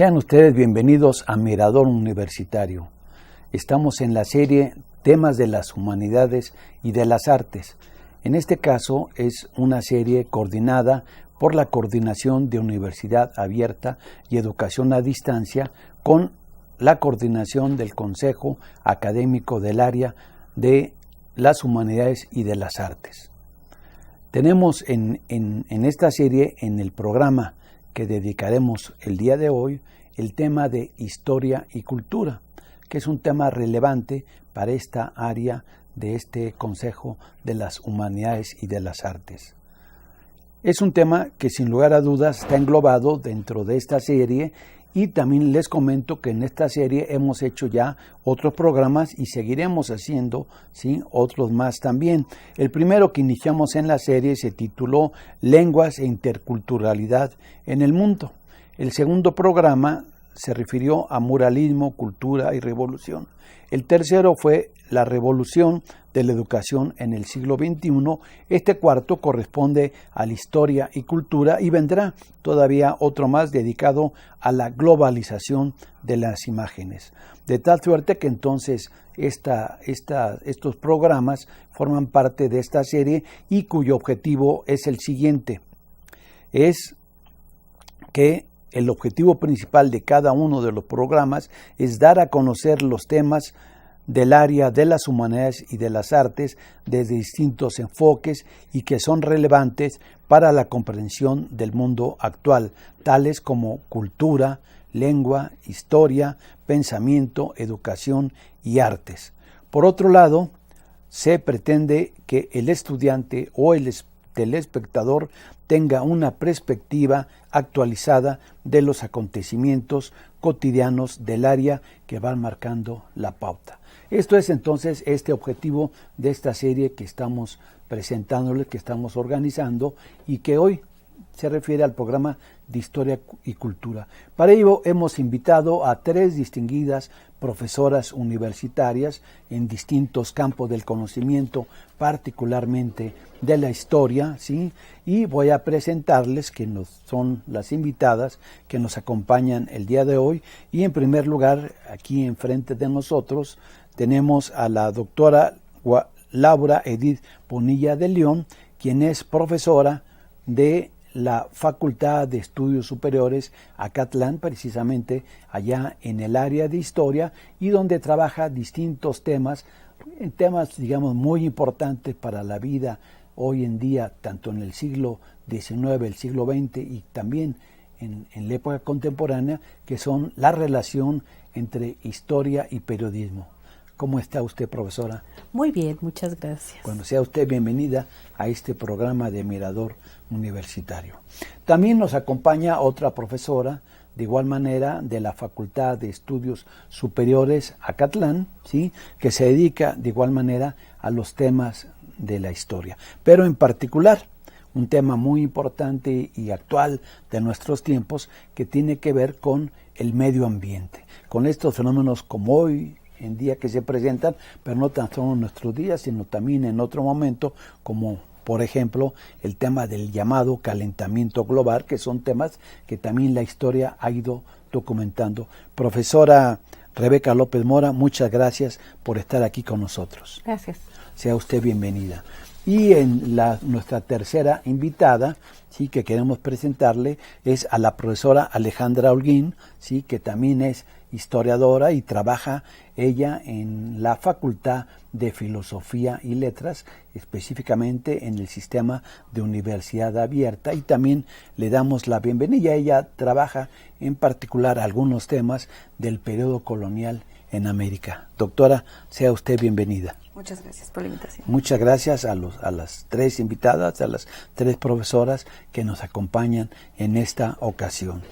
Sean ustedes bienvenidos a Mirador Universitario. Estamos en la serie Temas de las Humanidades y de las Artes. En este caso es una serie coordinada por la Coordinación de Universidad Abierta y Educación a Distancia con la coordinación del Consejo Académico del Área de las Humanidades y de las Artes. Tenemos en esta serie, en el programa que dedicaremos el día de hoy, el tema de historia y cultura, que es un tema relevante para esta área de este Consejo de las Humanidades y de las Artes. Es un tema que sin lugar a dudas está englobado dentro de esta serie, y también les comento que en esta serie hemos hecho ya otros programas y seguiremos haciendo, ¿sí?, otros más también. El primero que iniciamos en la serie se tituló Lenguas e Interculturalidad en el Mundo. El segundo programa se refirió a muralismo, cultura y revolución. El tercero fue la revolución de la educación en el siglo XXI. Este cuarto corresponde a la historia y cultura, y vendrá todavía otro más dedicado a la globalización de las imágenes. De tal suerte que entonces estos programas forman parte de esta serie y cuyo objetivo es el siguiente. Es que el objetivo principal de cada uno de los programas es dar a conocer los temas del área de las humanidades y de las artes desde distintos enfoques y que son relevantes para la comprensión del mundo actual, tales como cultura, lengua, historia, pensamiento, educación y artes. Por otro lado, se pretende que el estudiante o el telespectador tenga una perspectiva actualizada de los acontecimientos cotidianos del área que van marcando la pauta. Esto es entonces este objetivo de esta serie que estamos presentándoles, que estamos organizando y que hoy se refiere al programa de Historia y Cultura. Para ello hemos invitado a 3 distinguidas profesoras universitarias en distintos campos del conocimiento, particularmente de la historia, ¿sí? Y voy a presentarles que son las invitadas que nos acompañan el día de hoy. Y en primer lugar, aquí enfrente de nosotros, tenemos a la doctora Laura Edith Bonilla de León, quien es profesora de la Facultad de Estudios Superiores Acatlán, precisamente allá en el área de historia, y donde trabaja distintos temas, digamos, muy importantes para la vida hoy en día, tanto en el siglo XIX, el siglo XX y también en la época contemporánea, que son la relación entre historia y periodismo. ¿Cómo está usted, profesora? Muy bien, muchas gracias. Bueno, sea usted bienvenida a este programa de Mirador Universitario. También nos acompaña otra profesora, de igual manera, de la Facultad de Estudios Superiores Acatlán, ¿sí?, que se dedica de igual manera a los temas de la historia. Pero en particular, un tema muy importante y actual de nuestros tiempos que tiene que ver con el medio ambiente, con estos fenómenos como hoy en día que se presentan, pero no tan solo en nuestros días, sino también en otro momento, como por ejemplo el tema del llamado calentamiento global, que son temas que también la historia ha ido documentando. Profesora Rebeca López Mora, muchas gracias por estar aquí con nosotros. Gracias. Sea usted bienvenida. Y en nuestra tercera invitada, sí, que queremos presentarle, es a la profesora Alejandra Holguín, sí, que también es historiadora y trabaja ella en la Facultad de Filosofía y Letras, específicamente en el sistema de Universidad Abierta, y también le damos la bienvenida. Ella trabaja en particular algunos temas del periodo colonial en América. Doctora, sea usted bienvenida. Muchas gracias por la invitación. Muchas gracias a las 3 invitadas, a las 3 profesoras que nos acompañan en esta ocasión.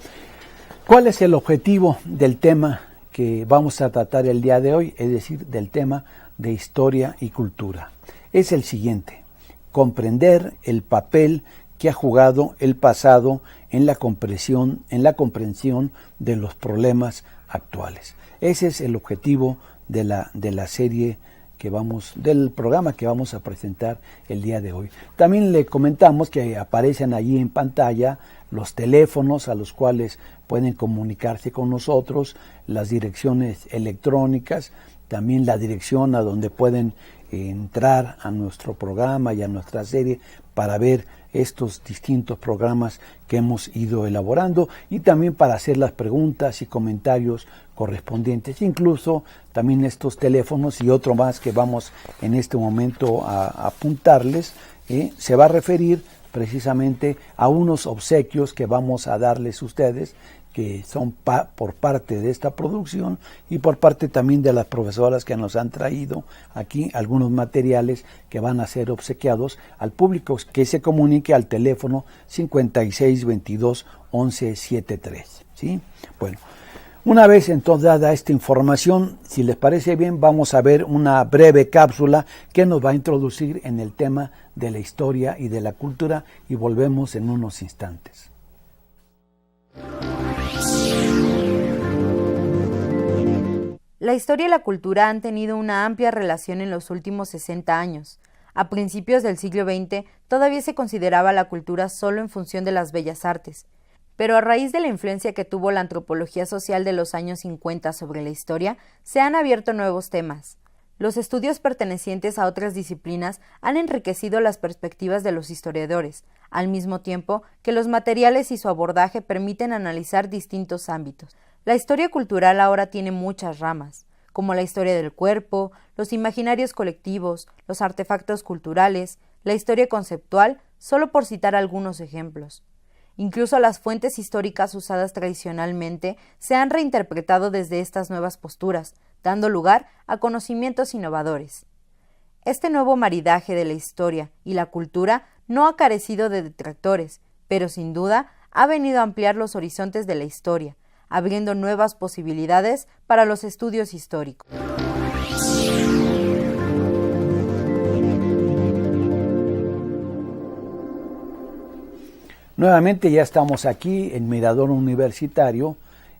¿Cuál es el objetivo del tema que vamos a tratar el día de hoy? Es decir, del tema de historia y cultura. Es el siguiente: comprender el papel que ha jugado el pasado en la comprensión de los problemas actuales. Ese es el objetivo de la serie del programa que vamos a presentar el día de hoy. También le comentamos que aparecen allí en pantalla los teléfonos a los cuales pueden comunicarse con nosotros, las direcciones electrónicas, también la dirección a donde pueden entrar a nuestro programa y a nuestra serie para ver estos distintos programas que hemos ido elaborando y también para hacer las preguntas y comentarios correspondientes, incluso también estos teléfonos y otro más que vamos en este momento a apuntarles, se va a referir precisamente a unos obsequios que vamos a darles a ustedes, que son por parte de esta producción y por parte también de las profesoras que nos han traído aquí algunos materiales que van a ser obsequiados al público que se comunique al teléfono 5622-1173. ¿Sí? Bueno, una vez entonces dada esta información, si les parece bien, vamos a ver una breve cápsula que nos va a introducir en el tema de la historia y de la cultura y volvemos en unos instantes. La historia y la cultura han tenido una amplia relación en los últimos 60 años. A principios del siglo XX todavía se consideraba la cultura solo en función de las bellas artes, pero a raíz de la influencia que tuvo la antropología social de los años 50 sobre la historia, se han abierto nuevos temas. Los estudios pertenecientes a otras disciplinas han enriquecido las perspectivas de los historiadores, al mismo tiempo que los materiales y su abordaje permiten analizar distintos ámbitos. La historia cultural ahora tiene muchas ramas, como la historia del cuerpo, los imaginarios colectivos, los artefactos culturales, la historia conceptual, solo por citar algunos ejemplos. Incluso las fuentes históricas usadas tradicionalmente se han reinterpretado desde estas nuevas posturas, dando lugar a conocimientos innovadores. Este nuevo maridaje de la historia y la cultura no ha carecido de detractores, pero sin duda ha venido a ampliar los horizontes de la historia, abriendo nuevas posibilidades para los estudios históricos. Nuevamente ya estamos aquí en Mirador Universitario,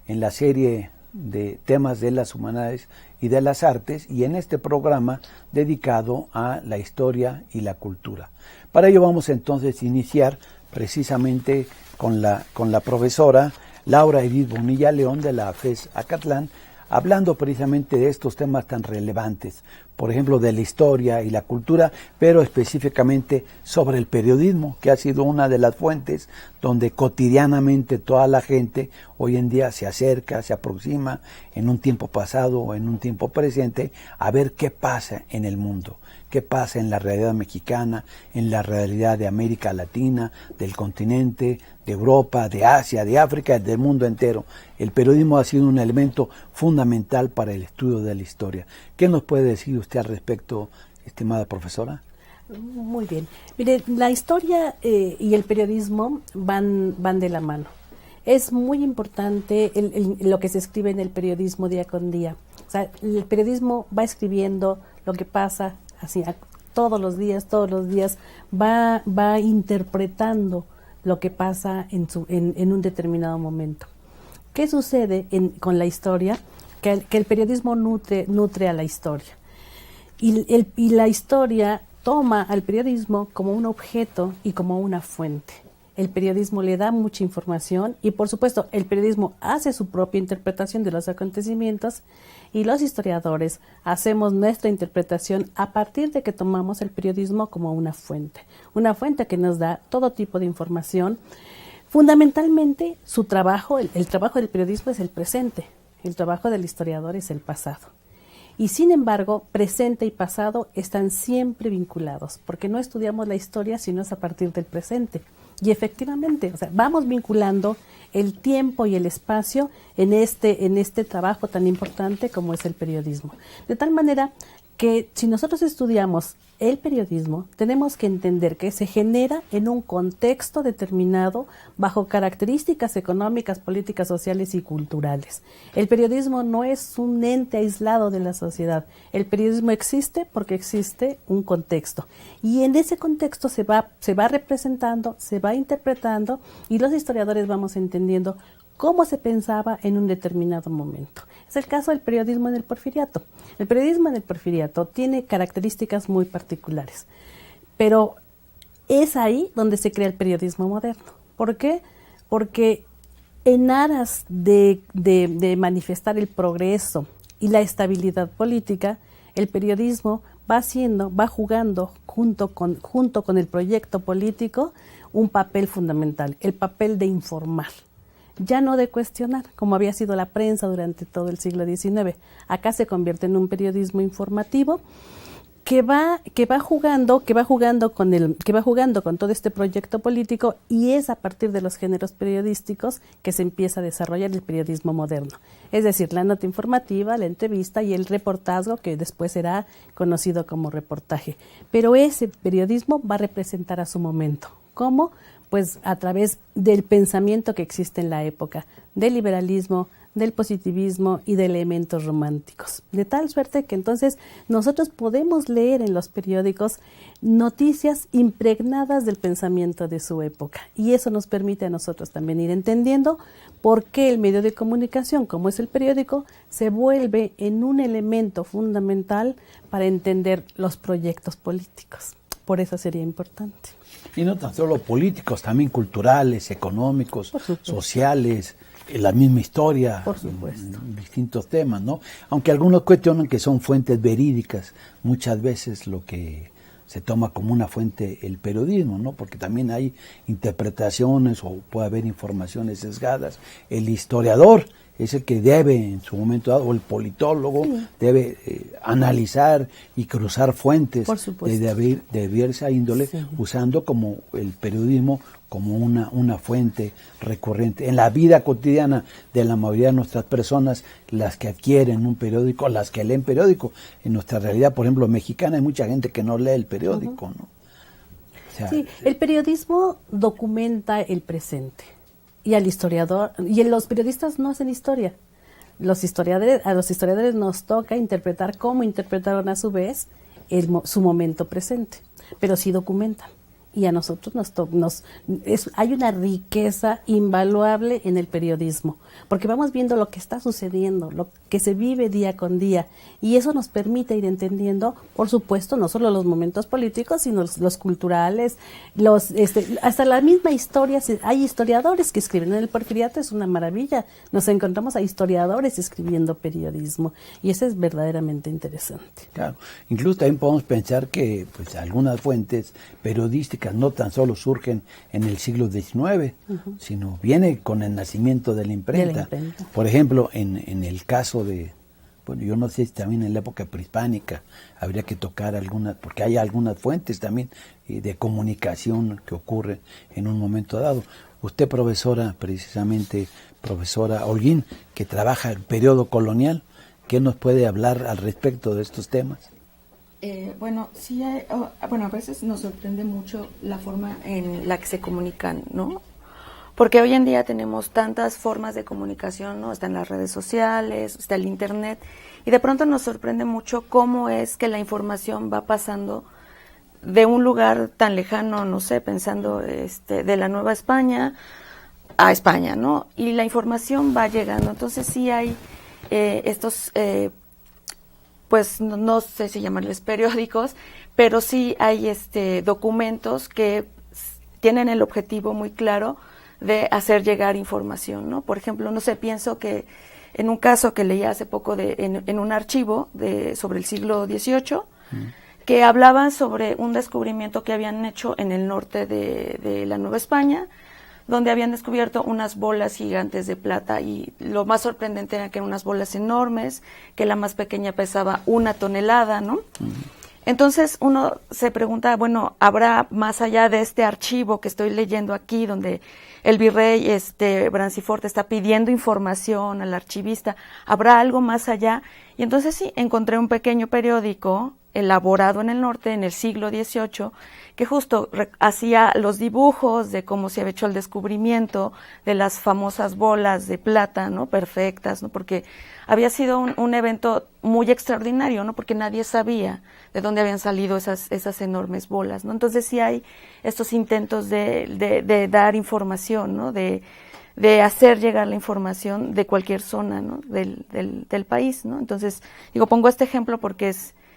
en la serie de temas de las humanidades y de las artes, y en este programa dedicado a la historia y la cultura. Para ello vamos entonces a iniciar precisamente con la profesora Laura Edith Bonilla León de la FES Acatlán, hablando precisamente de estos temas tan relevantes, por ejemplo de la historia y la cultura, pero específicamente sobre el periodismo, que ha sido una de las fuentes donde cotidianamente toda la gente hoy en día se acerca, se aproxima en un tiempo pasado o en un tiempo presente a ver qué pasa en el mundo, qué pasa en la realidad mexicana, en la realidad de América Latina, del continente, de Europa, de Asia, de África, del mundo entero. El periodismo ha sido un elemento fundamental para el estudio de la historia. ¿Qué nos puede decir usted al respecto, estimada profesora? Muy bien. Mire, la historia y el periodismo van de la mano. Es muy importante lo que se escribe en el periodismo día con día. O sea, el periodismo va escribiendo lo que pasa así todos los días va interpretando lo que pasa en un determinado momento. ¿Qué sucede con la historia? Que el periodismo nutre a la historia. Y la historia toma al periodismo como un objeto y como una fuente. El periodismo le da mucha información y, por supuesto, el periodismo hace su propia interpretación de los acontecimientos y los historiadores hacemos nuestra interpretación a partir de que tomamos el periodismo como una fuente que nos da todo tipo de información. Fundamentalmente, su trabajo, el trabajo del periodismo es el presente, el trabajo del historiador es el pasado. Y sin embargo, presente y pasado están siempre vinculados, porque no estudiamos la historia sino es a partir del presente. Y efectivamente, o sea, vamos vinculando el tiempo y el espacio en este trabajo tan importante como es el periodismo. De tal manera que si nosotros estudiamos el periodismo, tenemos que entender que se genera en un contexto determinado bajo características económicas, políticas, sociales y culturales. El periodismo no es un ente aislado de la sociedad. El periodismo existe porque existe un contexto. Y en ese contexto se va representando, se va interpretando y los historiadores vamos entendiendo cómo se pensaba en un determinado momento. Es el caso del periodismo en el Porfiriato. El periodismo en el Porfiriato tiene características muy particulares, pero es ahí donde se crea el periodismo moderno. ¿Por qué? porque en aras de manifestar el progreso y la estabilidad política, el periodismo va jugando junto con el proyecto político un papel fundamental, el papel de informar, ya no de cuestionar, como había sido la prensa durante todo el siglo XIX. Acá se convierte en un periodismo informativo que va jugando con todo este proyecto político, y es a partir de los géneros periodísticos que se empieza a desarrollar el periodismo moderno. Es decir, la nota informativa, la entrevista y el reportaje, que después será conocido como reportaje. Pero ese periodismo va a representar a su momento. ¿Cómo? Pues a través del pensamiento que existe en la época, del liberalismo, del positivismo y de elementos románticos. De tal suerte que entonces nosotros podemos leer en los periódicos noticias impregnadas del pensamiento de su época, y eso nos permite a nosotros también ir entendiendo por qué el medio de comunicación, como es el periódico, se vuelve en un elemento fundamental para entender los proyectos políticos. Por eso sería importante. Y no tan solo políticos, también culturales, económicos, sociales, la misma historia, por supuesto, distintos temas, ¿no? Aunque algunos cuestionan que son fuentes verídicas, muchas veces lo que se toma como una fuente el periodismo, ¿no? Porque también hay interpretaciones o puede haber informaciones sesgadas. El historiador es el que debe, en su momento dado, o el politólogo, debe analizar y cruzar fuentes de diversa índole, usando como el periodismo como una fuente recurrente. En la vida cotidiana de la mayoría de nuestras personas, las que adquieren un periódico, las que leen periódico, en nuestra realidad, por ejemplo, mexicana, hay mucha gente que no lee el periódico, ¿no? O sea, sí, el periodismo documenta el presente. Y al historiador, y los periodistas no hacen historia. A los historiadores nos toca interpretar cómo interpretaron a su vez su momento presente, pero sí documentan. Y a nosotros hay una riqueza invaluable en el periodismo, porque vamos viendo lo que está sucediendo, lo que se vive día con día, y eso nos permite ir entendiendo, por supuesto, no solo los momentos políticos, sino los culturales, hasta la misma historia. Hay historiadores que escriben. En el Porfiriato es una maravilla, nos encontramos a historiadores escribiendo periodismo, y eso es verdaderamente interesante. Claro, incluso también podemos pensar que pues algunas fuentes periodísticas no tan solo surgen en el siglo XIX, sino viene con el nacimiento de la imprenta. Por ejemplo, en el caso de, bueno, yo no sé si también en la época prehispánica habría que tocar algunas, porque hay algunas fuentes también de comunicación que ocurren en un momento dado. Usted, profesora, precisamente, profesora Holguín, que trabaja el periodo colonial, ¿qué nos puede hablar al respecto de estos temas? Sí, a veces nos sorprende mucho la forma en la que se comunican, ¿no? Porque hoy en día tenemos tantas formas de comunicación, ¿no? Están las redes sociales, está el internet, y de pronto nos sorprende mucho cómo es que la información va pasando de un lugar tan lejano, no sé, pensando de la Nueva España a España, ¿no? Y la información va llegando. Entonces sí hay estos pues no sé si llamarles periódicos, pero sí hay documentos que tienen el objetivo muy claro de hacer llegar información, ¿no? Por ejemplo, no sé, pienso que en un caso que leí hace poco en un archivo sobre el siglo XVIII, que hablaban sobre un descubrimiento que habían hecho en el norte de la Nueva España, donde habían descubierto unas bolas gigantes de plata, y lo más sorprendente era que eran unas bolas enormes, que la más pequeña pesaba 1 tonelada, ¿no? Entonces uno se pregunta, bueno, ¿habrá más allá de este archivo que estoy leyendo aquí, donde el virrey Branciforte está pidiendo información al archivista, habrá algo más allá? Y entonces sí, encontré un pequeño periódico elaborado en el norte en el siglo XVIII, que justo hacía los dibujos de cómo se había hecho el descubrimiento de las famosas bolas de plata, ¿no? Perfectas, ¿no? Porque había sido un evento muy extraordinario, ¿no? Porque nadie sabía de dónde habían salido esas enormes bolas, ¿no? Entonces sí hay estos intentos de dar información, ¿no? De hacer llegar la información de cualquier zona, ¿no? del país, ¿no? Entonces, pongo este ejemplo porque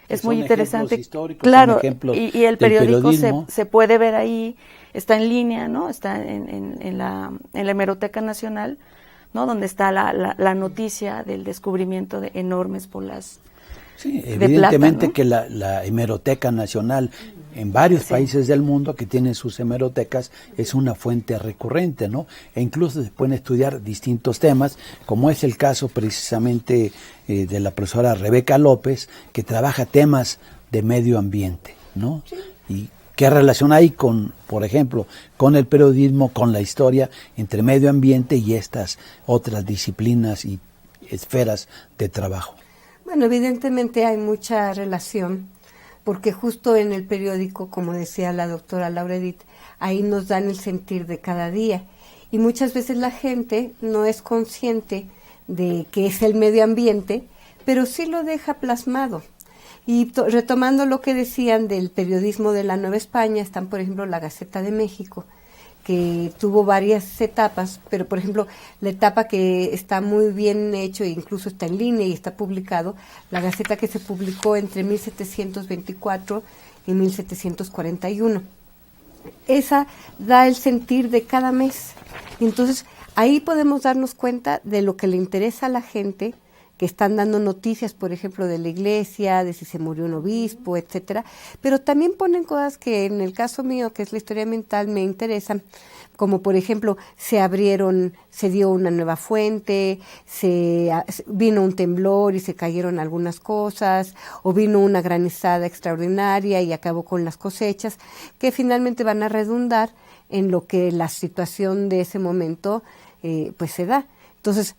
es muy interesante, claro, y el periódico se puede ver ahí está en línea, ¿no? Está en la Hemeroteca Nacional, ¿no? Donde está la noticia del descubrimiento de enormes bolas. Sí, evidentemente plata, ¿no? que la Hemeroteca Nacional en varios países del mundo que tienen sus hemerotecas es una fuente recurrente, ¿no? E incluso se pueden estudiar distintos temas, como es el caso precisamente de la profesora Rebeca López, que trabaja temas de medio ambiente, ¿no? Sí. Y qué relación hay con, por ejemplo, con el periodismo, con la historia, entre medio ambiente y estas otras disciplinas y esferas de trabajo. Bueno, evidentemente hay mucha relación, porque justo en el periódico, como decía la doctora Laura Edith, ahí nos dan el sentir de cada día. Y muchas veces la gente no es consciente de que es el medio ambiente, pero sí lo deja plasmado. Y retomando lo que decían del periodismo de la Nueva España, están, por ejemplo, la Gaceta de México, que tuvo varias etapas, pero por ejemplo la etapa que está muy bien hecho e incluso está en línea y está publicado, la Gaceta que se publicó entre 1724 y 1741. Esa da el sentir de cada mes. Entonces ahí podemos darnos cuenta de lo que le interesa a la gente, que están dando noticias, por ejemplo, de la iglesia, de si se murió un obispo, etcétera, pero también ponen cosas que en el caso mío, que es la historia ambiental, me interesan, como por ejemplo, se dio una nueva fuente, vino un temblor y se cayeron algunas cosas, o vino una granizada extraordinaria y acabó con las cosechas, que finalmente van a redundar en lo que la situación de ese momento pues se da. Entonces,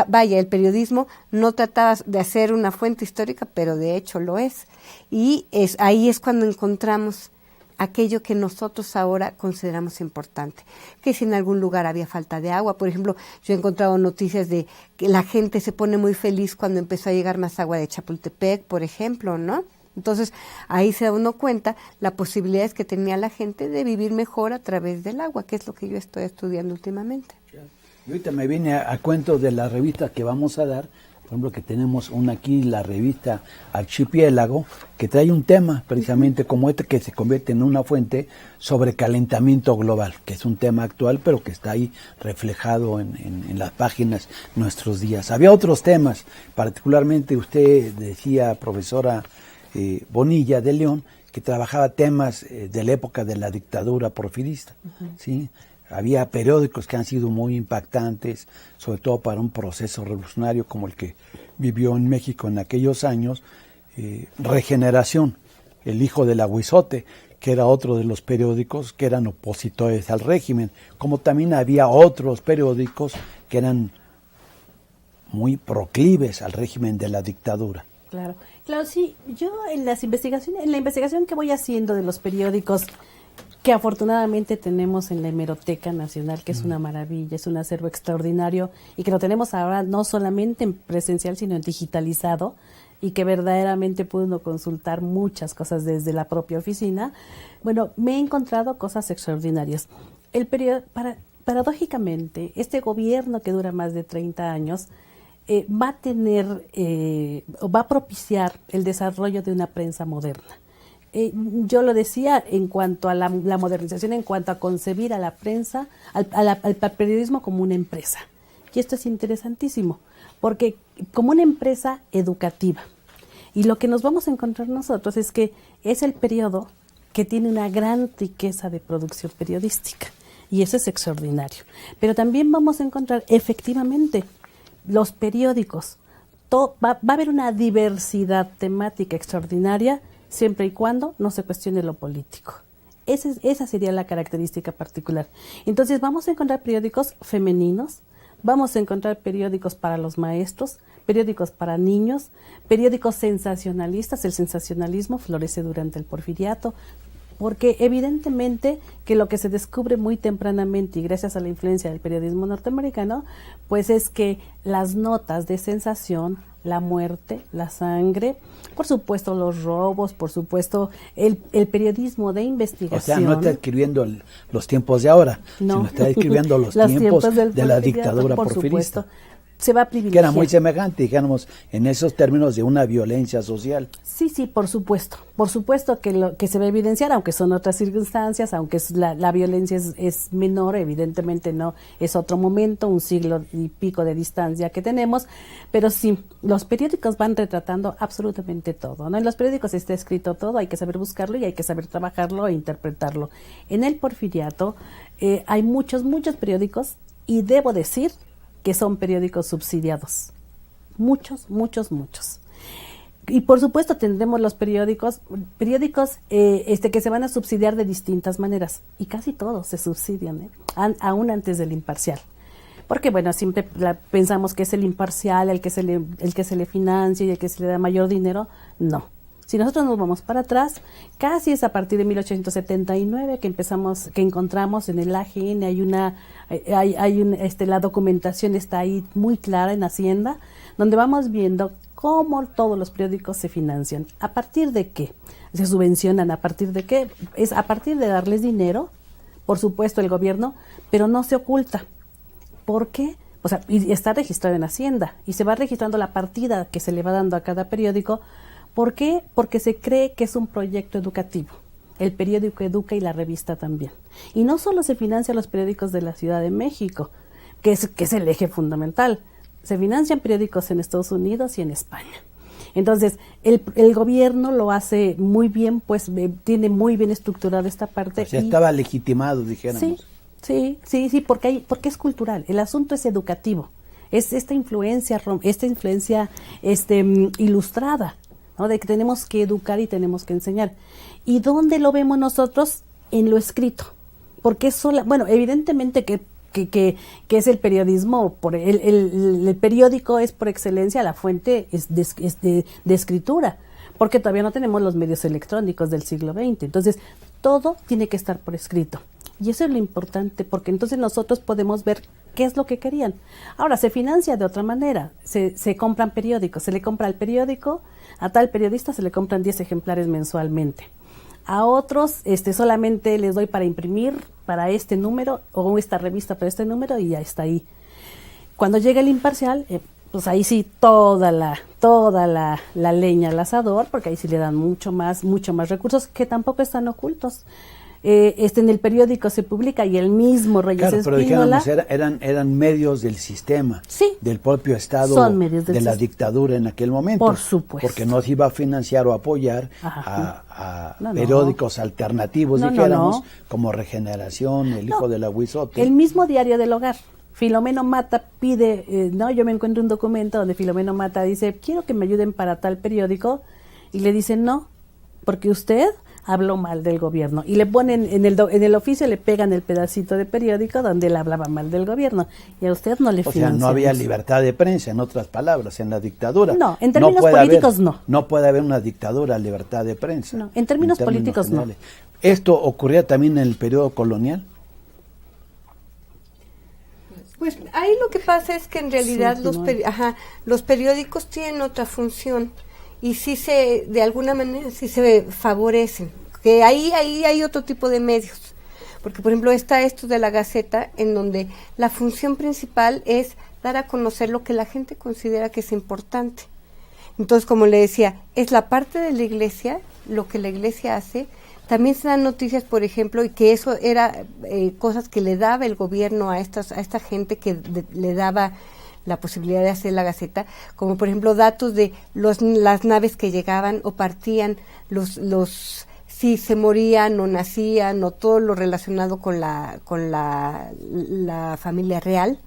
vaya, el periodismo no trataba de hacer una fuente histórica, pero de hecho lo es. Y ahí es cuando encontramos aquello que nosotros ahora consideramos importante. Que si en algún lugar había falta de agua, por ejemplo, yo he encontrado noticias de que la gente se pone muy feliz cuando empezó a llegar más agua de Chapultepec, por ejemplo, ¿no? Entonces, ahí se da uno cuenta las posibilidades que tenía la gente de vivir mejor a través del agua, que es lo que yo estoy estudiando últimamente. Y ahorita me viene a cuento de la revista que vamos a dar, por ejemplo, que tenemos una aquí, la revista Archipiélago, que trae un tema precisamente como este, que se convierte en una fuente sobre calentamiento global, que es un tema actual, pero que está ahí reflejado en las páginas nuestros días. Había otros temas, particularmente usted decía, profesora Bonilla de León, que trabajaba temas de la época de la dictadura porfirista, ¿sí? Había periódicos que han sido muy impactantes, sobre todo para un proceso revolucionario como el que vivió en México en aquellos años. Regeneración, el hijo del Aguizote, que era otro de los periódicos que eran opositores al régimen, como también había otros periódicos que eran muy proclives al régimen de la dictadura. Claro, sí, yo en la investigación que voy haciendo de los periódicos que afortunadamente tenemos en la Hemeroteca Nacional, que es una maravilla, es un acervo extraordinario y que lo tenemos ahora no solamente en presencial, sino en digitalizado, y que verdaderamente puede uno consultar muchas cosas desde la propia oficina. Bueno, me he encontrado cosas extraordinarias. Paradójicamente, este gobierno que dura más de 30 años va a tener, o va a propiciar el desarrollo de una prensa moderna. Yo lo decía en cuanto a la modernización, en cuanto a concebir a la prensa, al periodismo como una empresa. Y esto es interesantísimo, porque como una empresa educativa. Y lo que nos vamos a encontrar nosotros es que es el periodo que tiene una gran riqueza de producción periodística. Y eso es extraordinario. Pero también vamos a encontrar efectivamente los periódicos. Va a haber una diversidad temática extraordinaria, siempre y cuando no se cuestione lo político. Esa sería la característica particular. Entonces vamos a encontrar periódicos femeninos, vamos a encontrar periódicos para los maestros, periódicos para niños, periódicos sensacionalistas. El sensacionalismo florece durante el porfiriato, porque evidentemente que lo que se descubre muy tempranamente y gracias a la influencia del periodismo norteamericano, pues es que las notas de sensación, la muerte, la sangre, por supuesto los robos, por supuesto el periodismo de investigación. O sea, no está escribiendo los tiempos de ahora, no, sino está escribiendo los tiempos de la dictadura porfirista. se va a Que era privilegiar. muy semejante, dijéramos, en esos términos de una violencia social. Sí, por supuesto que se va a evidenciar, aunque son otras circunstancias, aunque la violencia es menor, evidentemente no, es otro momento, un siglo y pico de distancia que tenemos, pero sí, los periódicos van retratando absolutamente todo, ¿no? En los periódicos está escrito todo, hay que saber buscarlo y hay que saber trabajarlo e interpretarlo. En el Porfiriato hay muchos periódicos, y debo decir que son periódicos subsidiados, muchos. Y por supuesto tendremos los periódicos que se van a subsidiar de distintas maneras, y casi todos se subsidian, aún antes del Imparcial. Porque bueno, siempre pensamos que es el Imparcial el que se le financia y el que se le da mayor dinero. No. Si nosotros nos vamos para atrás, casi es a partir de 1879 que encontramos en el AGN, la documentación está ahí muy clara en Hacienda, donde vamos viendo cómo todos los periódicos se financian. ¿A partir de qué? Se subvencionan, ¿a partir de qué? Es a partir de darles dinero, por supuesto el gobierno, pero no se oculta. ¿Por qué? O sea, y está registrado en Hacienda, y se va registrando la partida que se le va dando a cada periódico. ¿Por qué? Porque se cree que es un proyecto educativo. El periódico educa y la revista también. Y no solo se financian los periódicos de la Ciudad de México, que es el eje fundamental. Se financian periódicos en Estados Unidos y en España. Entonces, el gobierno lo hace muy bien, pues tiene muy bien estructurada esta parte. O sea, estaba legitimado, dijéramos. Sí, porque es cultural. El asunto es educativo. Es esta influencia ilustrada, ¿no? De que tenemos que educar y tenemos que enseñar. ¿Y dónde lo vemos nosotros? En lo escrito. Porque evidentemente que es el periodismo, el periódico es por excelencia la fuente de escritura, porque todavía no tenemos los medios electrónicos del siglo XX. Entonces, todo tiene que estar por escrito. Y eso es lo importante, porque entonces nosotros podemos ver qué es lo que querían. Ahora, se financia de otra manera. Se compran periódicos, se le compra al periódico, a tal periodista se le compran 10 ejemplares mensualmente. A otros solamente les doy para imprimir para este número, o esta revista para este número, y ya está ahí. Cuando llega el Imparcial, pues ahí sí toda la leña al asador, porque ahí sí le dan mucho más recursos que tampoco están ocultos. En el periódico se publica, y el mismo Reyes Espínola. Pero eran medios del sistema, sí, del propio Estado, son medios del la dictadura en aquel momento. Por supuesto. Porque no se iba a financiar o apoyar a periódicos alternativos, dijéramos, como Regeneración, El Hijo del Aguizote. El mismo Diario del Hogar. Filomeno Mata pide, yo me encuentro un documento donde Filomeno Mata dice, quiero que me ayuden para tal periódico, y le dicen no, porque usted habló mal del gobierno, y le ponen en el oficio, le pegan el pedacito de periódico donde él hablaba mal del gobierno, y a usted no le financian. O sea, no había libertad de prensa, en otras palabras, en la dictadura. No, en términos políticos no. No puede haber una dictadura, libertad de prensa. No, en términos políticos generales. No. ¿Esto ocurría también en el periodo colonial? Pues ahí lo que pasa es que en realidad los periódicos tienen otra función, y sí de alguna manera sí se favorecen, que ahí hay otro tipo de medios, porque por ejemplo está esto de la Gaceta, en donde la función principal es dar a conocer lo que la gente considera que es importante. Entonces, como le decía, es la parte de la iglesia, lo que la iglesia hace. También se dan noticias, por ejemplo, y que eso era cosas que le daba el gobierno a esta gente que le daba la posibilidad de hacer la Gaceta, como por ejemplo datos de las naves que llegaban o partían, si se morían o nacían, o todo lo relacionado con la familia real.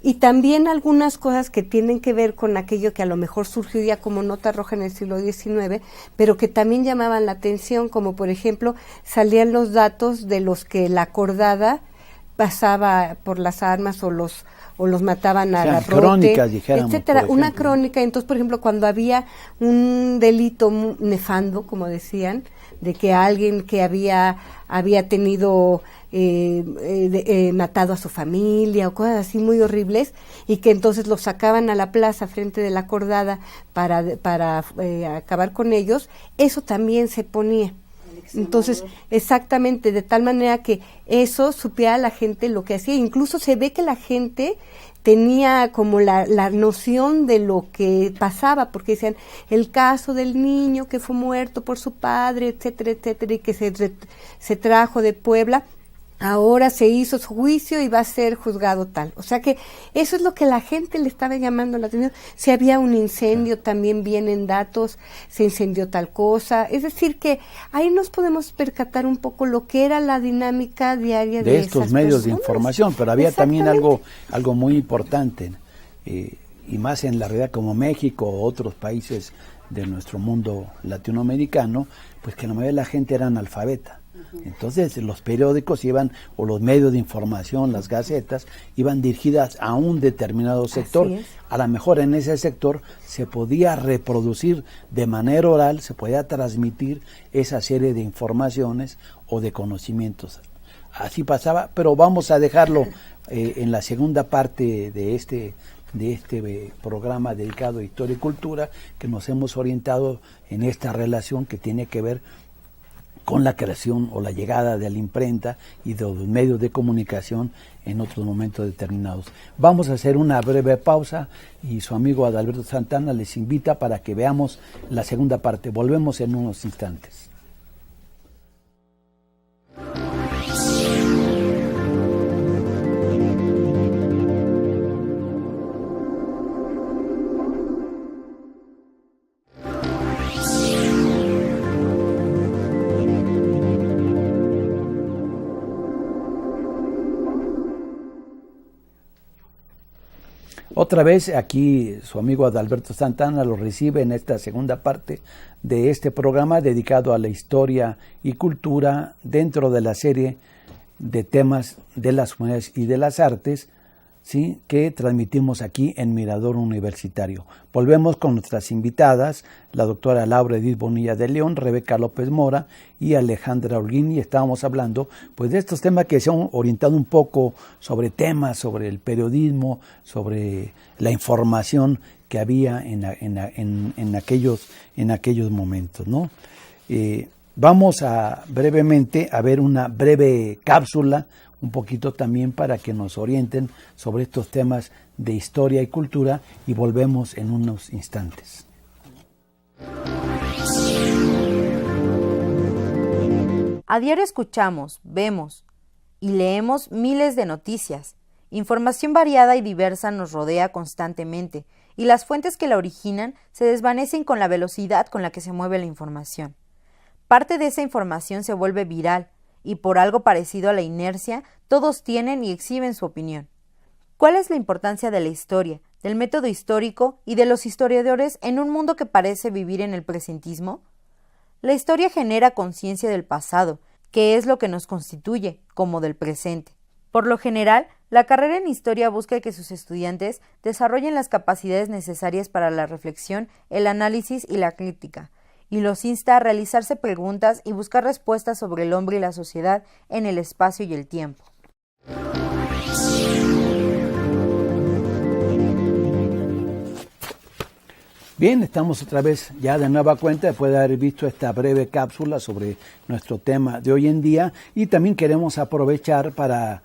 Y también algunas cosas que tienen que ver con aquello que a lo mejor surgió ya como nota roja en el siglo XIX, pero que también llamaban la atención, como por ejemplo salían los datos de los que la cordada pasaba por las armas o los mataban a garrote, crónicas, dijéramos, etcétera, una crónica. Entonces, por ejemplo, cuando había un delito nefando, como decían, de que alguien que había tenido matado a su familia o cosas así muy horribles, y que entonces los sacaban a la plaza frente de la cordada para acabar con ellos, eso también se ponía. Entonces, exactamente, de tal manera que eso supiera la gente lo que hacía. Incluso se ve que la gente tenía como la noción de lo que pasaba, porque decían el caso del niño que fue muerto por su padre, etcétera, etcétera, y que se trajo de Puebla. Ahora se hizo su juicio y va a ser juzgado tal. O sea que eso es lo que la gente le estaba llamando la atención. Si había un incendio, también vienen datos, se incendió tal cosa. Es decir que ahí nos podemos percatar un poco lo que era la dinámica diaria de estos esas medios personas. de información, pero había también algo muy importante, y más en la realidad como México o otros países de nuestro mundo latinoamericano, pues que la mayoría de la gente era analfabeta. Entonces los periódicos iban, o los medios de información, las gacetas, iban dirigidas a un determinado sector. A lo mejor en ese sector se podía reproducir de manera oral, se podía transmitir esa serie de informaciones o de conocimientos. Así pasaba, pero vamos a dejarlo en la segunda parte de este programa dedicado a Historia y Cultura, que nos hemos orientado en esta relación que tiene que ver con la creación o la llegada de la imprenta y de los medios de comunicación en otros momentos determinados. Vamos a hacer una breve pausa y su amigo Adalberto Santana les invita para que veamos la segunda parte. Volvemos en unos instantes. Otra vez aquí su amigo Adalberto Santana lo recibe en esta segunda parte de este programa dedicado a la historia y cultura dentro de la serie de temas de las humanidades y de las artes, ¿sí?, que transmitimos aquí en Mirador Universitario. Volvemos con nuestras invitadas, la doctora Laura Edith Bonilla de León, Rebeca López Mora y Alejandra Holguín, y estábamos hablando pues de estos temas que se han orientado un poco sobre temas, sobre el periodismo, sobre la información que había en aquellos momentos, ¿no? Vamos a brevemente a ver una breve cápsula, un poquito también para que nos orienten sobre estos temas de historia y cultura, y volvemos en unos instantes. A diario escuchamos, vemos y leemos miles de noticias. Información variada y diversa nos rodea constantemente, y las fuentes que la originan se desvanecen con la velocidad con la que se mueve la información. Parte de esa información se vuelve viral, y por algo parecido a la inercia, todos tienen y exhiben su opinión. ¿Cuál es la importancia de la historia, del método histórico y de los historiadores en un mundo que parece vivir en el presentismo? La historia genera conciencia del pasado, que es lo que nos constituye, como del presente. Por lo general, la carrera en historia busca que sus estudiantes desarrollen las capacidades necesarias para la reflexión, el análisis y la crítica, y los insta a realizarse preguntas y buscar respuestas sobre el hombre y la sociedad en el espacio y el tiempo. Bien, estamos otra vez ya de nueva cuenta después de haber visto esta breve cápsula sobre nuestro tema de hoy en día, y también queremos aprovechar para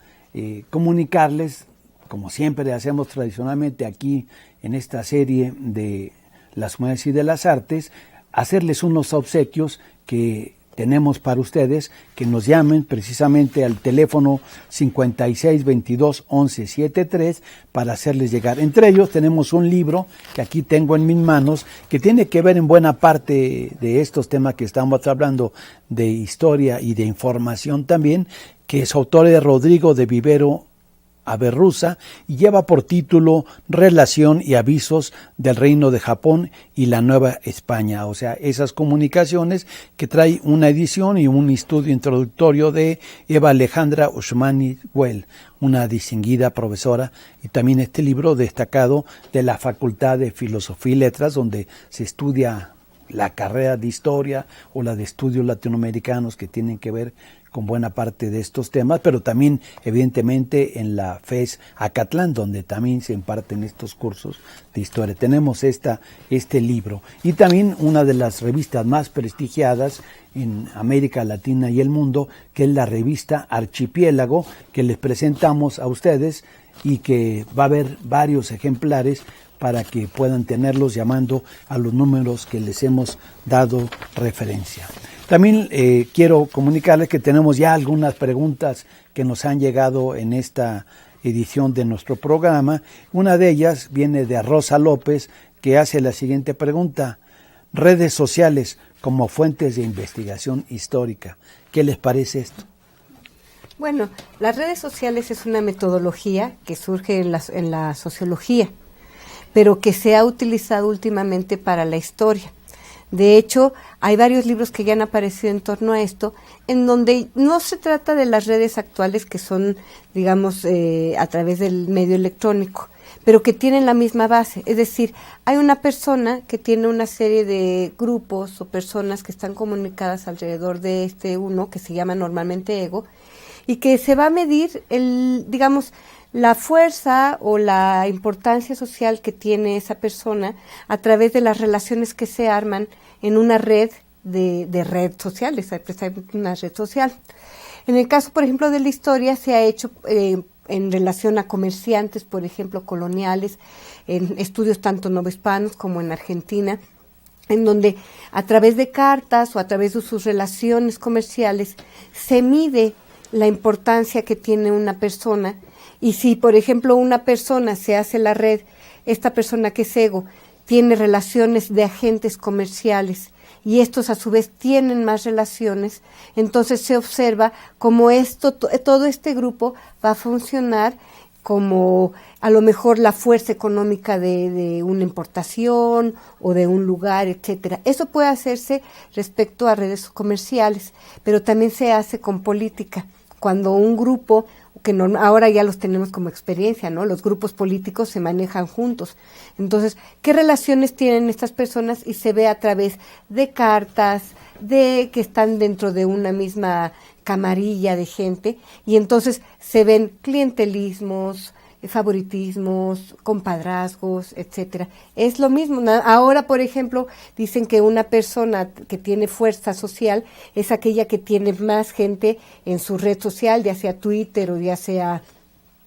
comunicarles, como siempre hacemos tradicionalmente aquí en esta serie de las humanidades y de las artes, hacerles unos obsequios que tenemos para ustedes, que nos llamen precisamente al teléfono 56 22 11 73 para hacerles llegar. Entre ellos tenemos un libro que aquí tengo en mis manos, que tiene que ver en buena parte de estos temas que estamos hablando, de historia y de información también, que su autor es Rodrigo de Vivero Averruza, y lleva por título Relación y avisos del Reino de Japón y la Nueva España, o sea, esas comunicaciones, que trae una edición y un estudio introductorio de Eva Alejandra Oshmani Well, una distinguida profesora, y también este libro destacado de la Facultad de Filosofía y Letras, donde se estudia la carrera de historia o la de estudios latinoamericanos que tienen que ver con buena parte de estos temas, pero también evidentemente en la FES Acatlán, donde también se imparten estos cursos de historia. Tenemos este libro, y también una de las revistas más prestigiadas en América Latina y el mundo, que es la revista Archipiélago, que les presentamos a ustedes y que va a haber varios ejemplares para que puedan tenerlos llamando a los números que les hemos dado referencia. También quiero comunicarles que tenemos ya algunas preguntas que nos han llegado en esta edición de nuestro programa. Una de ellas viene de Rosa López, que hace la siguiente pregunta: redes sociales como fuentes de investigación histórica. ¿Qué les parece esto? Bueno, las redes sociales es una metodología que surge en la sociología, pero que se ha utilizado últimamente para la historia. De hecho, hay varios libros que ya han aparecido en torno a esto, en donde no se trata de las redes actuales que son, digamos, a través del medio electrónico, pero que tienen la misma base. Es decir, hay una persona que tiene una serie de grupos o personas que están comunicadas alrededor de uno, que se llama normalmente ego, y que se va a medir la fuerza o la importancia social que tiene esa persona a través de las relaciones que se arman en una red de redes sociales, una red social. En el caso, por ejemplo, de la historia, se ha hecho en relación a comerciantes, por ejemplo, coloniales, en estudios tanto novohispanos como en Argentina, en donde a través de cartas o a través de sus relaciones comerciales se mide la importancia que tiene una persona. Y si, por ejemplo, una persona se hace la red, esta persona que es ego, tiene relaciones de agentes comerciales y estos a su vez tienen más relaciones, entonces se observa cómo todo este grupo va a funcionar como a lo mejor la fuerza económica de una importación o de un lugar, etcétera. Eso puede hacerse respecto a redes comerciales, pero también se hace con política. Cuando un grupo, que ahora ya los tenemos como experiencia, ¿no? Los grupos políticos se manejan juntos. Entonces, ¿qué relaciones tienen estas personas? Y se ve a través de cartas, de que están dentro de una misma camarilla de gente, y entonces se ven clientelismos, favoritismos, compadrazgos, etcétera. Es lo mismo. Ahora, por ejemplo, dicen que una persona que tiene fuerza social es aquella que tiene más gente en su red social, ya sea Twitter o ya sea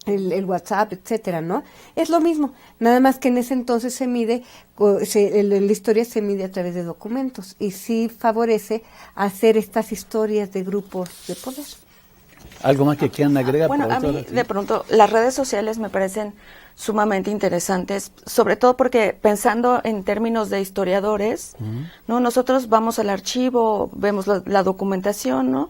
el WhatsApp, etcétera, ¿no? Es lo mismo, nada más que en ese entonces se mide, la historia se mide a través de documentos y sí favorece hacer estas historias de grupos de poder. ¿Algo más que quieran agregar? Bueno, a mí de pronto las redes sociales me parecen sumamente interesantes, sobre todo porque pensando en términos de historiadores, ¿no? Nosotros vamos al archivo, vemos la documentación, ¿no?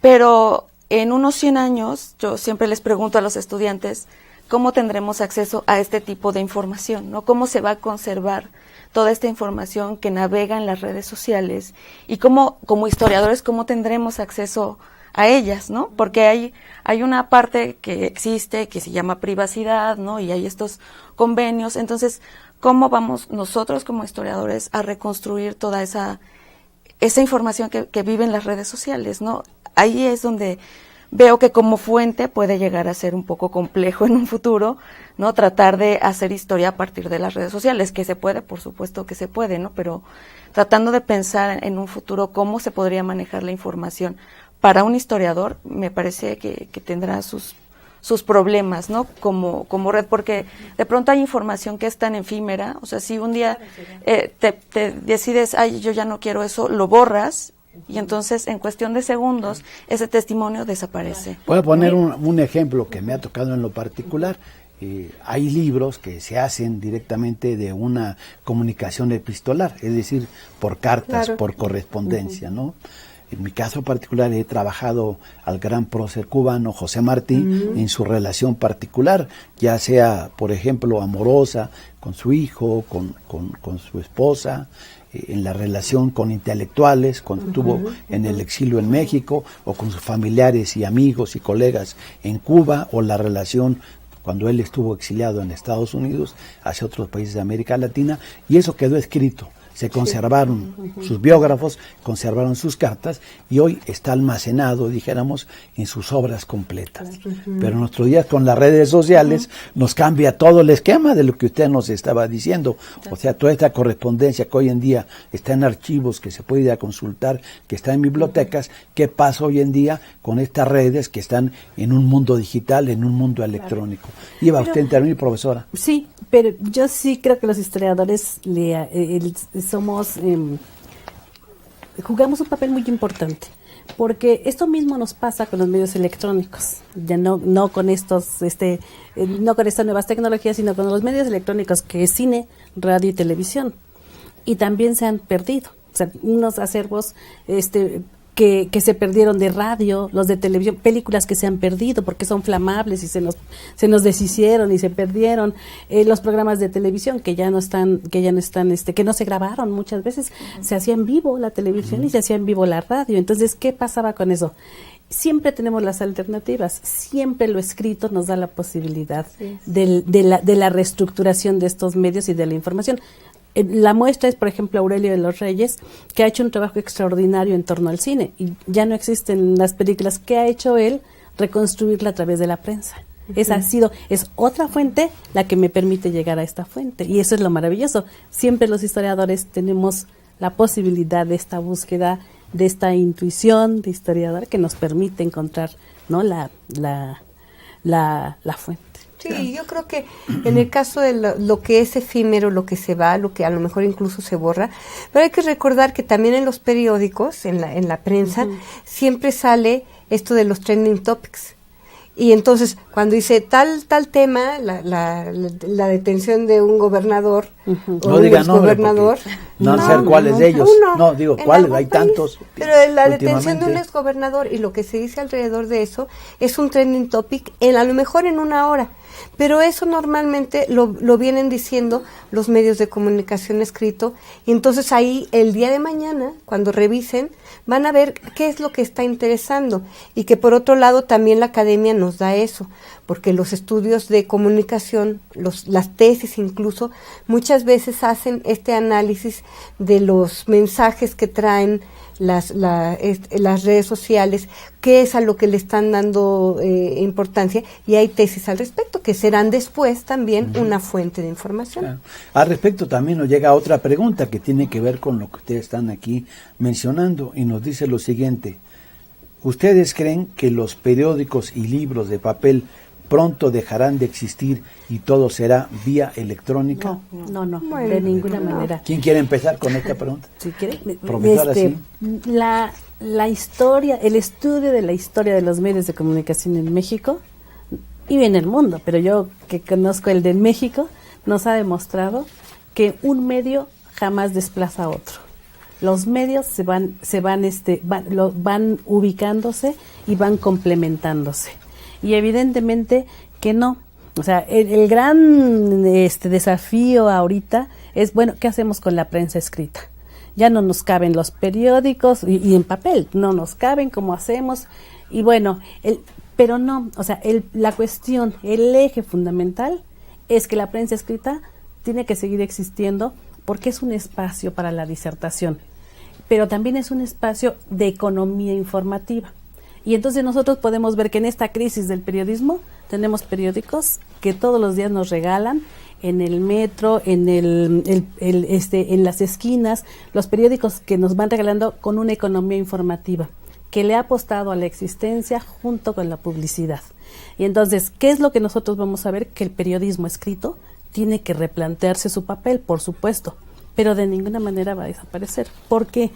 Pero en unos 100 años, yo siempre les pregunto a los estudiantes, ¿cómo tendremos acceso a este tipo de información, ¿no? ¿Cómo se va a conservar toda esta información que navega en las redes sociales? Y cómo, como historiadores, ¿cómo tendremos acceso a ellas, ¿no? Porque hay una parte que existe que se llama privacidad, ¿no? Y hay estos convenios. Entonces, ¿cómo vamos nosotros como historiadores a reconstruir toda esa información que vive en las redes sociales, ¿no? Ahí es donde veo que como fuente puede llegar a ser un poco complejo en un futuro, ¿no? Tratar de hacer historia a partir de las redes sociales, que se puede, por supuesto que se puede, ¿no? Pero tratando de pensar en un futuro cómo se podría manejar la información para un historiador, me parece que tendrá sus problemas, ¿no? Como red, porque de pronto hay información que es tan efímera, o sea, si un día te decides, ay, yo ya no quiero eso, lo borras, y entonces en cuestión de segundos ese testimonio desaparece. Voy a poner un ejemplo que me ha tocado en lo particular. Hay libros que se hacen directamente de una comunicación epistolar, es decir, por cartas, por correspondencia, ¿no? En mi caso particular he trabajado al gran prócer cubano José Martí en su relación particular, ya sea, por ejemplo, amorosa, con su hijo, con su esposa, en la relación con intelectuales, cuando estuvo en el exilio en México, o con sus familiares y amigos y colegas en Cuba, o la relación cuando él estuvo exiliado en Estados Unidos, hacia otros países de América Latina, y eso quedó escrito. se conservaron sus biógrafos, conservaron sus cartas y hoy está almacenado, dijéramos, en sus obras completas. Pero en nuestros días con las redes sociales nos cambia todo el esquema de lo que usted nos estaba diciendo. O sea, toda esta correspondencia que hoy en día está en archivos, que se puede ir a consultar, que está en bibliotecas, ¿qué pasa hoy en día con estas redes que están en un mundo digital, en un mundo electrónico? Iba usted a intervenir, profesora. Sí, pero yo sí creo que los historiadores jugamos un papel muy importante, porque esto mismo nos pasa con los medios electrónicos, ya no con no con estas nuevas tecnologías, sino con los medios electrónicos que es cine, radio y televisión, y también se han perdido, o sea, unos acervos que se perdieron de radio, los de televisión, películas que se han perdido porque son flamables y se nos deshicieron y se perdieron, los programas de televisión que no se grabaron muchas veces, se hacía en vivo la televisión y se hacía en vivo la radio. Entonces, ¿qué pasaba con eso? Siempre tenemos las alternativas, siempre lo escrito nos da la posibilidad de la reestructuración de estos medios y de la información. La muestra es, por ejemplo, Aurelio de los Reyes, que ha hecho un trabajo extraordinario en torno al cine, y ya no existen las películas que ha hecho él, reconstruirla a través de la prensa. Es otra fuente la que me permite llegar a esta fuente, y eso es lo maravilloso. Siempre los historiadores tenemos la posibilidad de esta búsqueda, de esta intuición de historiador que nos permite encontrar, ¿no?, la fuente. Sí, yo creo que en el caso de lo que es efímero, lo que se va, lo que a lo mejor incluso se borra, pero hay que recordar que también en los periódicos, en la prensa, siempre sale esto de los trending topics. Y entonces, cuando dice tal tema, la detención de un gobernador o no un diga exgobernador, no sé cuáles de ellos, cuáles, hay tantos. Pero la detención de un exgobernador y lo que se dice alrededor de eso es un trending topic, a lo mejor en una hora. Pero eso normalmente lo vienen diciendo los medios de comunicación escrito, y entonces ahí el día de mañana, cuando revisen, van a ver qué es lo que está interesando, y que por otro lado también la academia nos da eso, porque los estudios de comunicación, las tesis incluso, muchas veces hacen este análisis de los mensajes que traen las redes sociales, qué es a lo que le están dando importancia, y hay tesis al respecto que serán después también una fuente de información. Claro. Al respecto también nos llega otra pregunta que tiene que ver con lo que ustedes están aquí mencionando, y nos dice lo siguiente: ¿ustedes creen que los periódicos y libros de papel pronto dejarán de existir y todo será vía electrónica? No, de ninguna manera. ¿Quién quiere empezar con esta pregunta? Si quiere, profesora, sí. La historia, el estudio de la historia de los medios de comunicación en México y en el mundo, pero yo que conozco el de México, nos ha demostrado que un medio jamás desplaza a otro. Los medios van ubicándose y van complementándose. Y evidentemente que no. O sea, el gran desafío ahorita es, bueno, ¿qué hacemos con la prensa escrita? Ya no nos caben los periódicos y en papel, no nos caben, ¿cómo hacemos? Y bueno, pero no, o sea, la cuestión, el eje fundamental es que la prensa escrita tiene que seguir existiendo porque es un espacio para la disertación, pero también es un espacio de economía informativa. Y entonces nosotros podemos ver que en esta crisis del periodismo tenemos periódicos que todos los días nos regalan en el metro, en las esquinas, los periódicos que nos van regalando con una economía informativa que le ha apostado a la existencia junto con la publicidad. Y entonces, ¿qué es lo que nosotros vamos a ver? Que el periodismo escrito tiene que replantearse su papel, por supuesto, pero de ninguna manera va a desaparecer, porque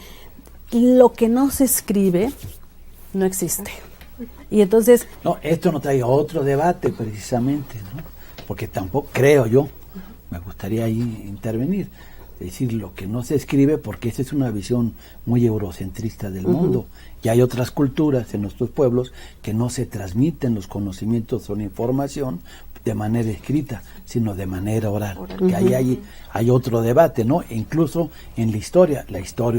lo que no se escribe no existe. Y entonces... No, esto no trae otro debate precisamente, ¿no? Porque tampoco, creo yo, me gustaría ahí intervenir, es decir, lo que no se escribe, porque esa es una visión muy eurocentrista del mundo, Y hay otras culturas en nuestros pueblos que no se transmiten los conocimientos o la información de manera escrita, sino de manera oral. Que ahí hay otro debate, ¿no? E incluso en la historia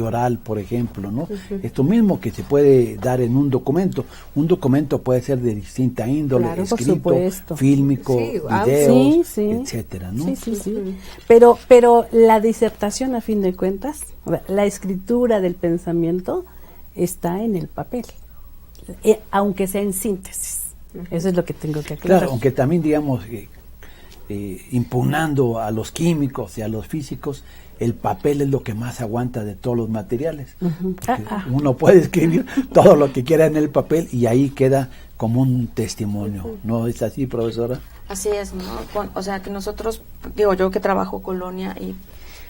oral, por ejemplo, ¿no? Esto mismo que se puede dar en un documento. Un documento puede ser de distinta índole, Claro, escrito, fílmico, videos, sí. etcétera, ¿no? Sí. Pero la disertación, a fin de cuentas, la escritura del pensamiento está en el papel, aunque sea en síntesis. Eso es lo que tengo que aclarar. Claro, aunque también, digamos, impugnando a los químicos y a los físicos, el papel es lo que más aguanta de todos los materiales. Uno puede escribir todo lo que quiera en el papel y ahí queda como un testimonio. ¿No es así, profesora? Así es, ¿no? O sea, que nosotros, digo, yo que trabajo colonia y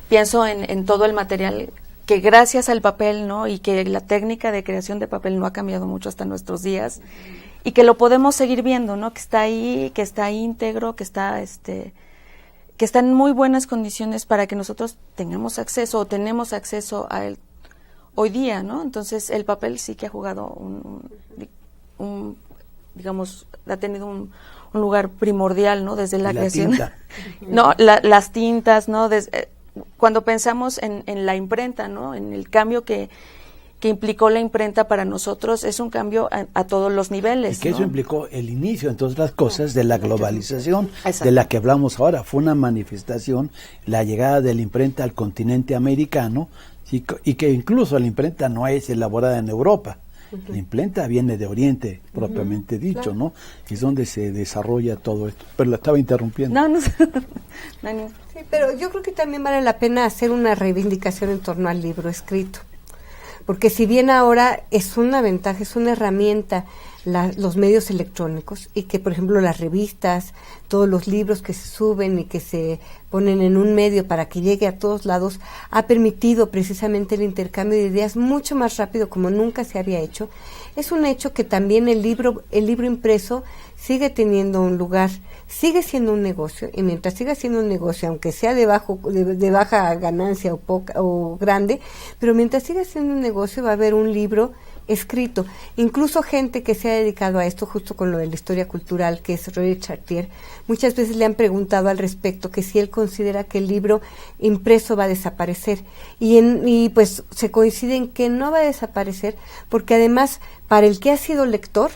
pienso en todo el material que gracias al papel, ¿no? Y que la técnica de creación de papel no ha cambiado mucho hasta nuestros días y que lo podemos seguir viendo, ¿no? Que está ahí, que está íntegro, que está en muy buenas condiciones para que nosotros tenemos acceso a él hoy día, ¿no? Entonces el papel sí que ha jugado digamos, ha tenido un lugar primordial, ¿no? Desde la creación. Tinta. No, las tintas, ¿no? Cuando pensamos en la imprenta, ¿no? En el cambio que implicó la imprenta para nosotros, es un cambio a todos los niveles. Y que, ¿no?, eso implicó el inicio, entre otras cosas, de la globalización. Exacto. De la que hablamos ahora. Fue una manifestación, la llegada de la imprenta al continente americano, y que incluso la imprenta no es elaborada en Europa. La imprenta viene de Oriente, propiamente dicho, claro, ¿no? Es donde se desarrolla todo esto. Pero la estaba interrumpiendo. No. Sí, pero yo creo que también vale la pena hacer una reivindicación en torno al libro escrito. Porque si bien ahora es una ventaja, es una herramienta los medios electrónicos, y que, por ejemplo, las revistas, todos los libros que se suben y que se ponen en un medio para que llegue a todos lados, ha permitido precisamente el intercambio de ideas mucho más rápido, como nunca se había hecho. Es un hecho que también el libro impreso sigue teniendo un lugar, sigue siendo un negocio, y mientras siga siendo un negocio, aunque sea de baja ganancia o grande, pero mientras siga siendo un negocio va a haber un libro escrito. Incluso gente que se ha dedicado a esto, justo con lo de la historia cultural, que es Roger Chartier, muchas veces le han preguntado al respecto que si él considera que el libro impreso va a desaparecer, y pues se coincide en que no va a desaparecer, porque además para el que ha sido lector,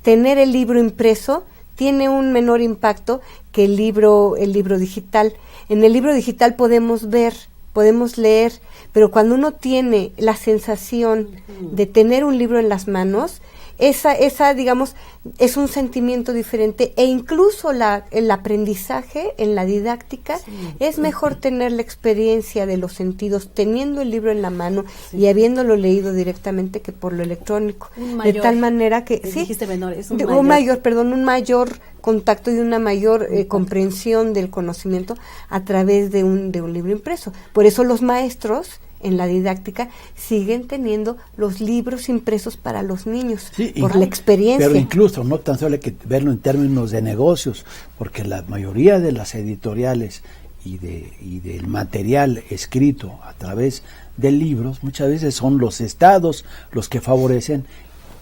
tener el libro impreso tiene un menor impacto que el libro digital. En el libro digital podemos ver, podemos leer, pero cuando uno tiene la sensación de tener un libro en las manos, esa digamos, es un sentimiento diferente, e incluso el aprendizaje en la didáctica, es mejor tener la experiencia de los sentidos teniendo el libro en la mano y habiéndolo leído directamente que por lo electrónico. De tal manera que un mayor contacto y una mayor comprensión del conocimiento a través de un libro impreso. Por eso los maestros en la didáctica siguen teniendo los libros impresos para los niños, por la experiencia. Pero incluso no tan solo hay que verlo en términos de negocios, porque la mayoría de las editoriales y del material escrito a través de libros, muchas veces son los estados los que favorecen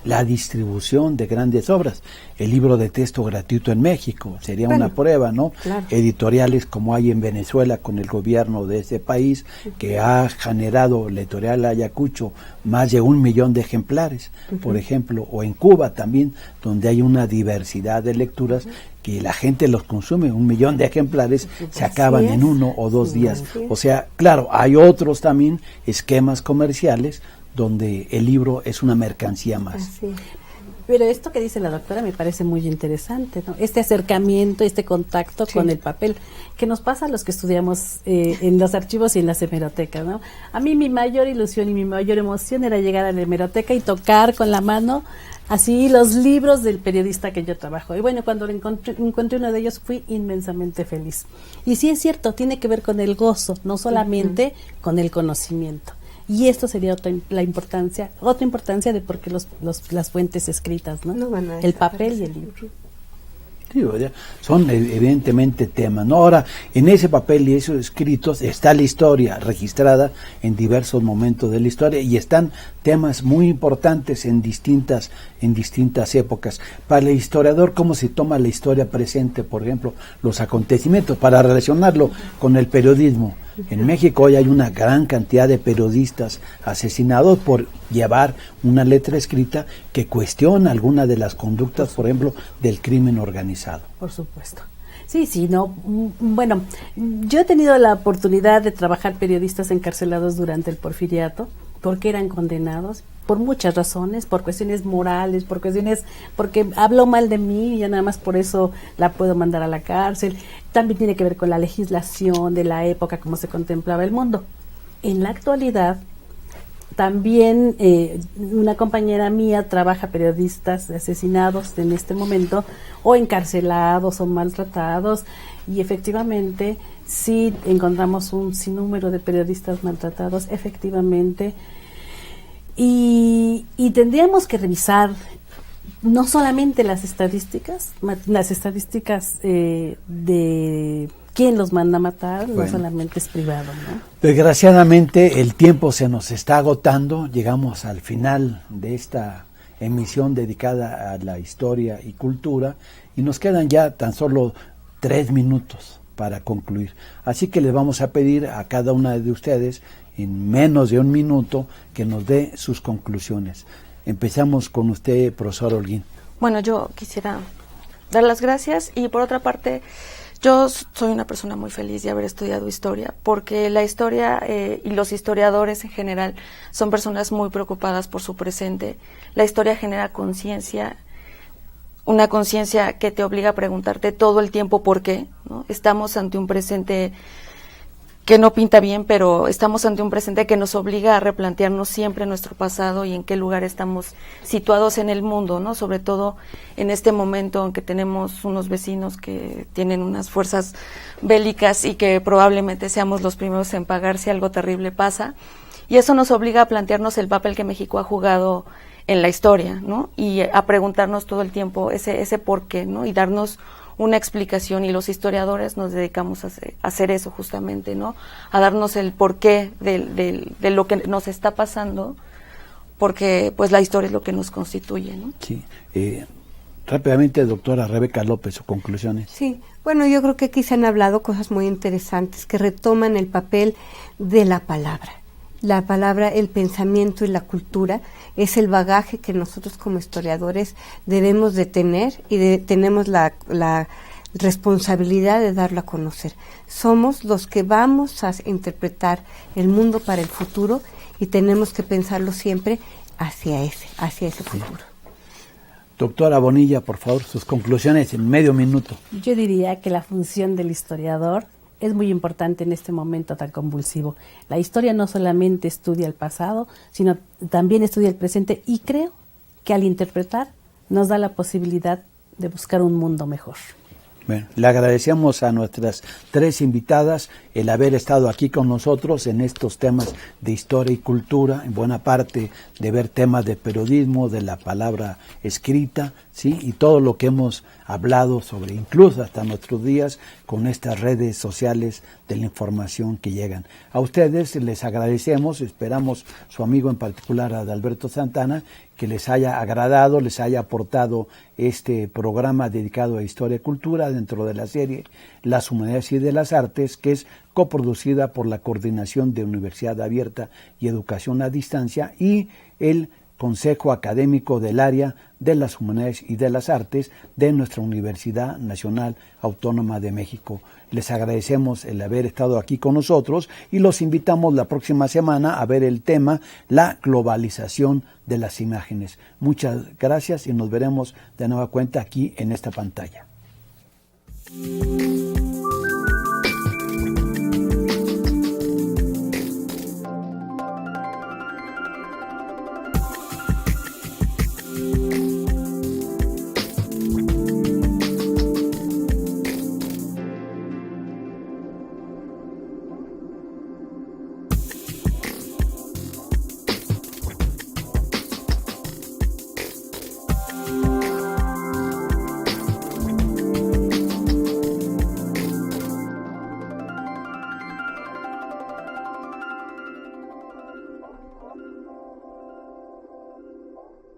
la distribución de grandes obras. El libro de texto gratuito en México sería una prueba, ¿no? Claro. Editoriales como hay en Venezuela con el gobierno de ese país, que ha generado la editorial Ayacucho más de 1 millón de ejemplares, por ejemplo, o en Cuba también, donde hay una diversidad de lecturas que la gente los consume, 1 millón de ejemplares se acaban en 1 o 2 días. O sea, claro, hay otros también esquemas comerciales donde el libro es una mercancía más. Pero esto que dice la doctora me parece muy interesante, ¿no? Este acercamiento, este contacto con el papel, que nos pasa a los que estudiamos en los archivos y en las hemerotecas, ¿no? A mí mi mayor ilusión y mi mayor emoción era llegar a la hemeroteca y tocar con la mano así los libros del periodista que yo trabajo. Y bueno, cuando encontré uno de ellos fui inmensamente feliz. Y sí es cierto, tiene que ver con el gozo, no solamente con el conocimiento. Y esto sería otra importancia de por qué las fuentes escritas, ¿no? El papel y el libro. Sí, son evidentemente temas, ¿no? Ahora, en ese papel y esos escritos está la historia registrada en diversos momentos de la historia y están temas muy importantes en distintas épocas. Para el historiador, ¿cómo se toma la historia presente, por ejemplo, los acontecimientos, para relacionarlo con el periodismo? En México hoy hay una gran cantidad de periodistas asesinados por llevar una letra escrita que cuestiona alguna de las conductas, por ejemplo, del crimen organizado. Por supuesto. Sí, no. Bueno, yo he tenido la oportunidad de trabajar periodistas encarcelados durante el Porfiriato, porque eran condenados por muchas razones, por cuestiones morales, porque habló mal de mí y ya nada más por eso la puedo mandar a la cárcel. También tiene que ver con la legislación de la época, cómo se contemplaba el mundo. En la actualidad, también una compañera mía trabaja periodistas asesinados en este momento, o encarcelados o maltratados, y efectivamente sí encontramos un sinnúmero de periodistas maltratados, efectivamente, y tendríamos que revisar no solamente las estadísticas de quién los manda a matar, bueno, no solamente es privado, ¿no? Desgraciadamente el tiempo se nos está agotando, llegamos al final de esta emisión dedicada a la historia y cultura y nos quedan ya tan solo 3 minutos para concluir. Así que les vamos a pedir a cada una de ustedes en menos de 1 minuto que nos dé sus conclusiones. Empezamos con usted, profesor Holguín. Bueno, yo quisiera dar las gracias y por otra parte, yo soy una persona muy feliz de haber estudiado historia, porque la historia y los historiadores en general son personas muy preocupadas por su presente. La historia genera conciencia, una conciencia que te obliga a preguntarte todo el tiempo por qué, ¿no? Estamos ante un presente que no pinta bien, pero estamos ante un presente que nos obliga a replantearnos siempre nuestro pasado y en qué lugar estamos situados en el mundo, ¿no? Sobre todo en este momento en que tenemos unos vecinos que tienen unas fuerzas bélicas y que probablemente seamos los primeros en pagar si algo terrible pasa. Y eso nos obliga a plantearnos el papel que México ha jugado en la historia, ¿no? Y a preguntarnos todo el tiempo ese por qué, ¿no? Y darnos una explicación, y los historiadores nos dedicamos a hacer eso justamente, ¿no? A darnos el porqué de lo que nos está pasando, porque pues la historia es lo que nos constituye, ¿no? Sí. Rápidamente, doctora Rebeca López, sus conclusiones. Sí, bueno, yo creo que aquí se han hablado cosas muy interesantes que retoman el papel de la palabra. La palabra, el pensamiento y la cultura es el bagaje que nosotros como historiadores debemos de tener y tenemos la responsabilidad de darlo a conocer. Somos los que vamos a interpretar el mundo para el futuro y tenemos que pensarlo siempre hacia ese futuro. Doctora Bonilla, por favor, sus conclusiones en medio minuto. Yo diría que la función del historiador es muy importante en este momento tan convulsivo. La historia no solamente estudia el pasado, sino también estudia el presente, y creo que al interpretar nos da la posibilidad de buscar un mundo mejor. Bueno, le agradecemos a nuestras 3 invitadas el haber estado aquí con nosotros en estos temas de historia y cultura, en buena parte de ver temas de periodismo, de la palabra escrita, ¿sí? Y todo lo que hemos hablado sobre, incluso hasta nuestros días, con estas redes sociales de la información que llegan. A ustedes les agradecemos, esperamos su amigo en particular, Adalberto Santana, que les haya agradado, les haya aportado este programa dedicado a historia y cultura dentro de la serie Las Humanidades y de las Artes, que es coproducida por la Coordinación de Universidad Abierta y Educación a Distancia y el Consejo Académico del Área de las Humanidades y de las Artes de nuestra Universidad Nacional Autónoma de México. Les agradecemos el haber estado aquí con nosotros y los invitamos la próxima semana a ver el tema la globalización de las imágenes. Muchas gracias y nos veremos de nueva cuenta aquí en esta pantalla.